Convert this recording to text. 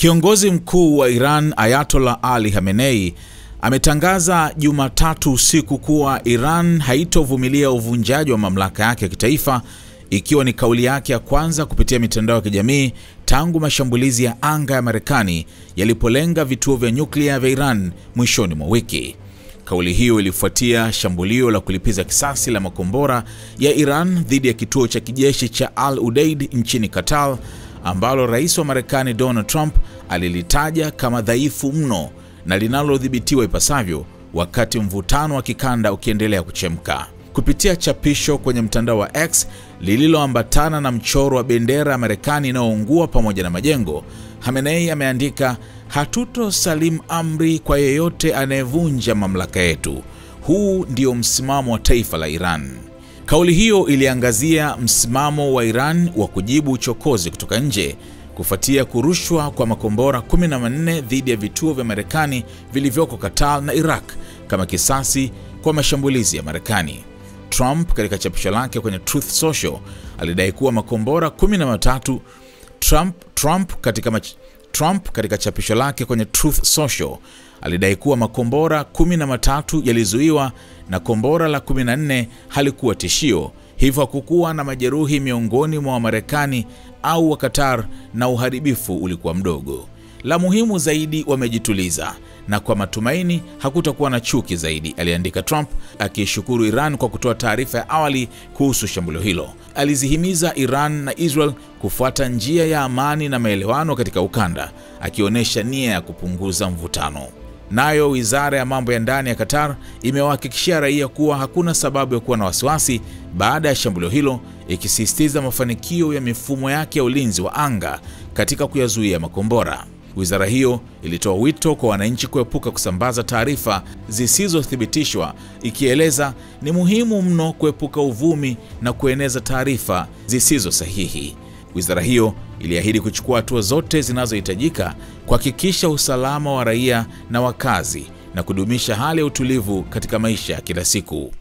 Kiongozi mkuu wa Iran Ayatollah Ali Khamenei ametangaza Jumatatu usiku kuwa Iran haitovumilia uvunjaji wa mamlaka yake ya kitaifa, ikiwa ni kauli yake ya kwanza kupitia mitandao ya kijamii tangu mashambulizi ya anga ya Marekani yalipolenga vituo vya nyuklia vya Iran mwishoni mwa wiki. Kauli hiyo ilifuatia shambulio la kulipiza kisasi la makombora ya Iran dhidi ya kituo cha kijeshi cha Al Udeid nchini Qatar, ambalo rais wa Marekani Donald Trump alilitaja kama dhaifu mno na linalodhibitiwa ipasavyo, wakati mvutano wa kikanda ukiendelea kuchemka. Kupitia chapisho kwenye mtandao wa X lililoambatana na mchoro wa bendera ya Marekani inayoungua pamoja na majengo, Khamenei ameandika, "Hatutosalim amri kwa yeyote anayevunja mamlaka yetu. Huu ndio msimamo wa taifa la Iran." Kauli hiyo iliangazia msimamo wa Iran wa kujibu uchokozi kutoka nje kufuatia kurushwa kwa makombora 14 dhidi ya vituo vya Marekani vilivyoko Qatar na Iraq kama kisasi kwa mashambulizi ya Marekani. Trump katika chapisho lake kwenye Truth Social alidai kuwa makombora 13 Trump katika chapisho lake kwenye Truth Social alidai kuwa makombora 13 yalizuiwa na kombora la 14 halikuwa tishio, hivyo hakukuwa na majeruhi miongoni mwa Wamarekani au wa Qatar na uharibifu ulikuwa mdogo. La muhimu zaidi, wamejituliza na kwa matumaini hakutakuwa na chuki zaidi, aliandika Trump, akishukuru Iran kwa kutoa taarifa ya awali kuhusu shambulio hilo. Alizihimiza Iran na Israel kufuata njia ya amani na maelewano katika ukanda, akionyesha nia ya kupunguza mvutano. Nayo wizara ya mambo ya ndani ya Qatar imewahakikishia raia kuwa hakuna sababu ya kuwa na wasiwasi baada ya shambulio hilo, ikisisitiza mafanikio ya mifumo yake ya ulinzi wa anga katika kuyazuia makombora. Wizara hiyo ilitoa wito kwa wananchi kuepuka kusambaza taarifa zisizothibitishwa, ikieleza ni muhimu mno kuepuka uvumi na kueneza taarifa zisizo sahihi. Wizara hiyo iliahidi kuchukua hatua zote zinazohitajika kuhakikisha usalama wa raia na wakazi na kudumisha hali ya utulivu katika maisha ya kila siku.